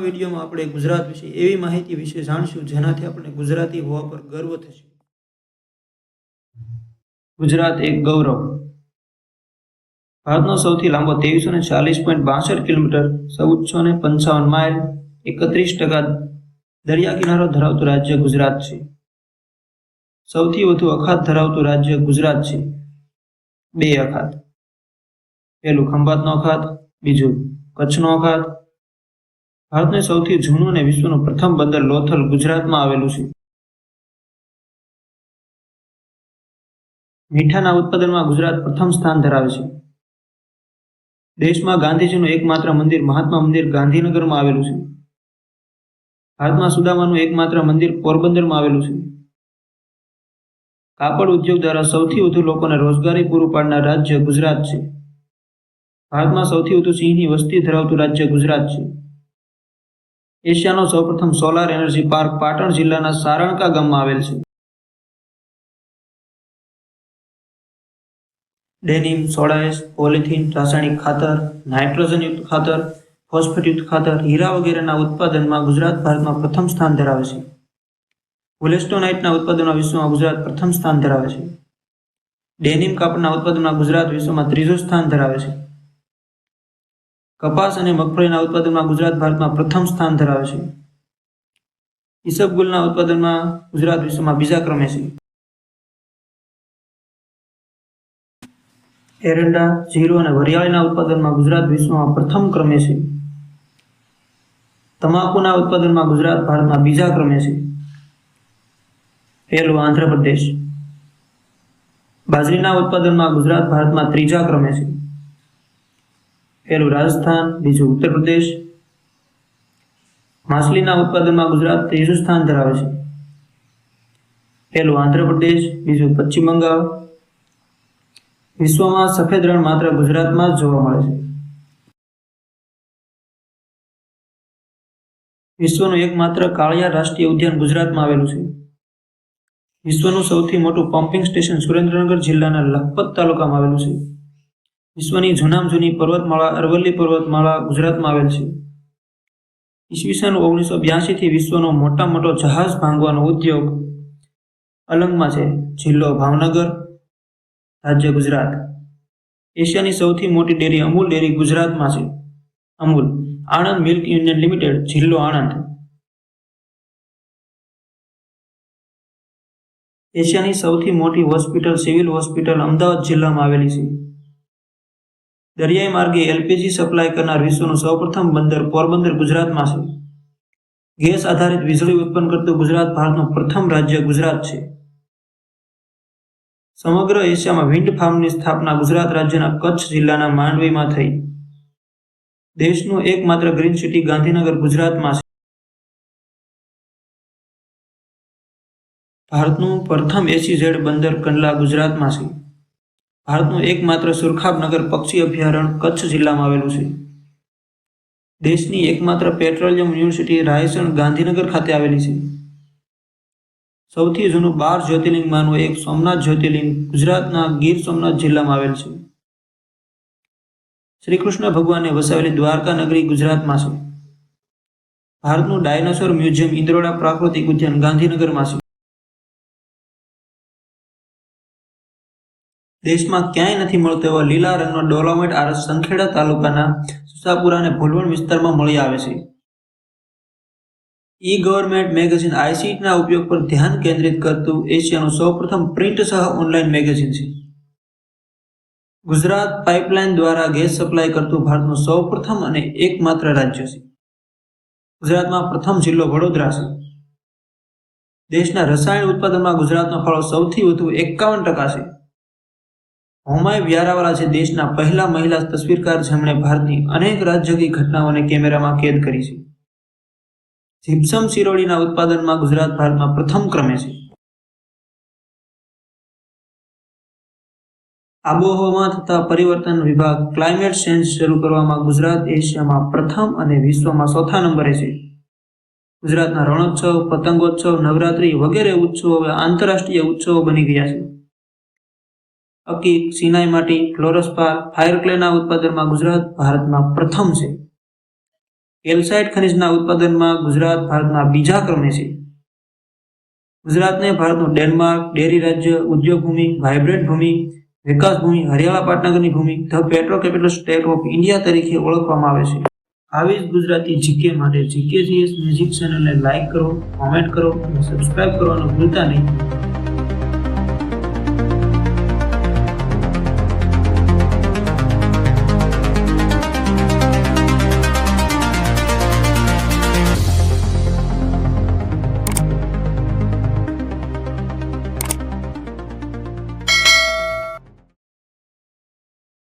વિડીયોમાં આપણે ગુજરાત વિશે એવી માહિતી વિશે જાણશું જેનાથી આપણે ગુજરાતી હોવા પર ગર્વ થશે। ગુજરાત એક ગૌરવ। ભારતનો સૌથી લાંબો 2340.62 કિલોમીટર 1455 માઇલ 31% દરિયા કિનારો ધરાવતું રાજ્ય ગુજરાત છે। સૌથી વધુ અખાત ધરાવતું રાજ્ય ગુજરાત છે, 2 અખાત। પહેલું ખંભાતનો અખાત, બીજું કચ્છનો અખાત। ભારતનું સૌથી જૂનું અને વિશ્વનું પ્રથમ બંદર લોથલ ગુજરાતમાં આવેલું છે। મીઠાના ઉત્પાદનમાં ગુજરાત પ્રથમ સ્થાન ધરાવે છે। દેશમાં ગાંધીજીનું એકમાત્ર મંદિર મહાત્મા મંદિર ગાંધીનગરમાં આવેલું છે। ભારતમાં સુદામાનું એકમાત્ર મંદિર પોરબંદરમાં આવેલું છે। કાપડ ઉદ્યોગ દ્વારા સૌથી વધુ લોકોને રોજગારી પૂરું પાડનાર રાજ્ય ગુજરાત છે। ભારતમાં સૌથી વધુ સિંહની વસ્તી ધરાવતું રાજ્ય ગુજરાત છે। એશિયાનો સૌપ્રથમ સોલાર એનર્જી પાર્ક પાટણ જિલ્લાના સારણકા ગામમાં આવેલ છે। ડેનિમ, સોડાઇસ, પોલિથીન, રાસાયણિક ખાતર, નાઇટ્રોજનયુક્ત ખાતર, ફોસ્ફેટયુક્ત ખાતર, હીરા વગેરેના ઉત્પાદનમાં ગુજરાત ભારતમાં પ્રથમ સ્થાન ધરાવે છે। વુલેસ્ટોનાઇટના ઉત્પાદનમાં વિશ્વમાં ગુજરાત પ્રથમ સ્થાન ધરાવે છે। ડેનિમ કાપડના ઉત્પાદનમાં ગુજરાત વિશ્વમાં ત્રીજું સ્થાન ધરાવે છે। કપાસ અને મગફળીના ઉત્પાદનમાં ગુજરાત ભારતમાં પ્રથમ સ્થાન ધરાવે છે। ઈસબગુલના ઉત્પાદનમાં ગુજરાત વિશ્વમાં બીજા ક્રમે છે। એરંડા, જીરું અને વરિયાળીના ઉત્પાદનમાં ગુજરાત વિશ્વમાં પ્રથમ ક્રમે છે। તમાકુના ઉત્પાદનમાં ગુજરાત ભારતમાં બીજા ક્રમે છે। પહેલું આંધ્રપ્રદેશ। બાજરીના ઉત્પાદનમાં ગુજરાત ભારતમાં ત્રીજા ક્રમે છે। પહેલું રાજસ્થાન, બીજું ઉત્તર પ્રદેશ। માછલીના ઉત્પાદનમાં ગુજરાત ત્રીજું સ્થાન ધરાવે છે। પહેલું આંધ્રપ્રદેશ, બીજું પશ્ચિમ બંગાળ। વિશ્વમાં સફેદ રણ માત્ર ગુજરાતમાં જ જોવા મળે છે। વિશ્વનું એકમાત્ર કાળિયાર રાષ્ટ્રીય ઉદ્યાન ગુજરાતમાં આવેલું છે। વિશ્વનું સૌથી મોટું પમ્પિંગ સ્ટેશન સુરેન્દ્રનગર જિલ્લાના લખપત તાલુકામાં આવેલું છે। વિશ્વની જૂનામાં જૂની પર્વતમાળા અરવલ્લી પર્વતમાળા ગુજરાતમાં આવેલ છે। ઈસવીસન 1982 થી વિશ્વનો મોટામાં મોટો જહાજ ભાંગવાનો ઉદ્યોગ અલંગમાં છે। જિલ્લો ભાવનગર, રાજ્ય ગુજરાત। એશિયાની સૌથી મોટી ડેરી અમૂલ ડેરી ગુજરાતમાં છે। Amul Anand milk union limited, જિલ્લો આણંદ। એશિયાની સૌથી મોટી હોસ્પિટલ સિવિલ હોસ્પિટલ અમદાવાદ જિલ્લામાં આવેલી છે। દરિયાઈ માર્ગે એલપીજી સપ્લાય કરનાર વિશ્વનું સૌપ્રથમ બંદર પોરબંદર ગુજરાતમાં છે। ગેસ આધારિત વીજળી ઉત્પન્ન કરતું ગુજરાત ભારતનું પ્રથમ રાજ્ય ગુજરાત છે। સમગ્ર એશિયામાં વિન્ડ ફાર્મની સ્થાપના ગુજરાત રાજ્યના કચ્છ જિલ્લાના માંડવીમાં થઈ। દેશનું એકમાત્ર ગ્રીન સિટી ગાંધીનગર ગુજરાતમાં છે। ભારતનું પ્રથમ એસીઝેડ બંદર કંડલા ગુજરાતમાં છે। ભારતનું એકમાત્ર સુરખાબનગર પક્ષી અભયારણ્ય કચ્છ જિલ્લામાં આવેલું છે। દેશની એકમાત્ર પેટ્રોલિયમ યુનિવર્સિટી રાયસણ ગાંધીનગર ખાતે આવેલી છે। સૌથી જૂનું 12 જ્યોતિર્લિંગમાંનું એક સોમનાથ જ્યોતિર્લિંગ ગુજરાતના ગીર સોમનાથ જિલ્લામાં આવેલ છે। શ્રી કૃષ્ણ ભગવાને વસાવેલી દ્વારકા નગરી ગુજરાતમાં છે। ભારતનું ડાયનોસોર મ્યુઝિયમ ઇન્દ્રોડા પ્રાકૃતિક ઉદ્યાન ગાંધીનગરમાં છે। દેશમાં ક્યાંય નથી મળતો એવા લીલા રંગનો ડોલોમાઇટ આરસ સંખેડા તાલુકાના સુસાપુરા અને ભોલવણ વિસ્તારમાં મળી આવે છે। ઈ ગવર્નમેન્ટ મેગેઝિન આઈસીટીના ઉપયોગ પર ધ્યાન કેન્દ્રિત કરતું એશિયાનું સૌપ્રથમ પ્રિન્ટ સહ ઓનલાઈન મેગેઝિન છે। ગુજરાત પાઇપલાઇન દ્વારા ગેસ સપ્લાય કરતું ભારતનું સૌપ્રથમ અને એકમાત્ર રાજ્ય છે। ગુજરાતમાં પ્રથમ જિલ્લો વડોદરા છે। દેશના રસાયણ ઉત્પાદનમાં ગુજરાતનો ફાળો સૌથી વધુ 51% છે। હોમાય વ્યારાવાલા છે દેશના પહેલા મહિલા તસવીરકાર જેમણે ભારતની અનેક રાજકીય ઘટનાઓને કેમેરામાં કેદ કરી છે। જીપ્સમ શિરોડીના ઉત્પાદનમાં ગુજરાત ભારતમાં પ્રથમ ક્રમે છે। આબોહવામાં થતા પરિવર્તન વિભાગ ક્લાઇમેટ ચેન્જ શરૂ કરવામાં ગુજરાત એશિયામાં પ્રથમ અને વિશ્વમાં ચોથા નંબરે છે। ગુજરાતના રણોત્સવ, પતંગોત્સવ, નવરાત્રી વગેરે ઉત્સવો હવે આંતરરાષ્ટ્રીય ઉત્સવો બની ગયા છે। અકીક, સિનાઈ માટી, ફ્લોરસ્પાર, ફાયર ક્લેના ઉત્પાદનમાં ગુજરાત ભારતમાં પ્રથમ છે। કેલ્સાઇટ ખનિજના ઉત્પાદનમાં ગુજરાત ભારતમાં બીજા ક્રમે છે. ગુજરાતને ભારતનું ડેનમાર્ક, ડેરી રાજ્ય, ઉદ્યોગ ભૂમિ, વાઇબ્રન્ટ ભૂમિ, વિકાસ ભૂમિ, હરિયાળા પાટનગરની ભૂમિ, the petro capital state of India તરીકે ઓળખવામાં આવે છે. આવી જ ગુજરાતી જીકે માટે GKGS મ્યુઝિક ચેનલને લાઇક કરો, કોમેન્ટ કરો અને સબસ્ક્રાઇબ કરવાનું ભૂલતા નહીં.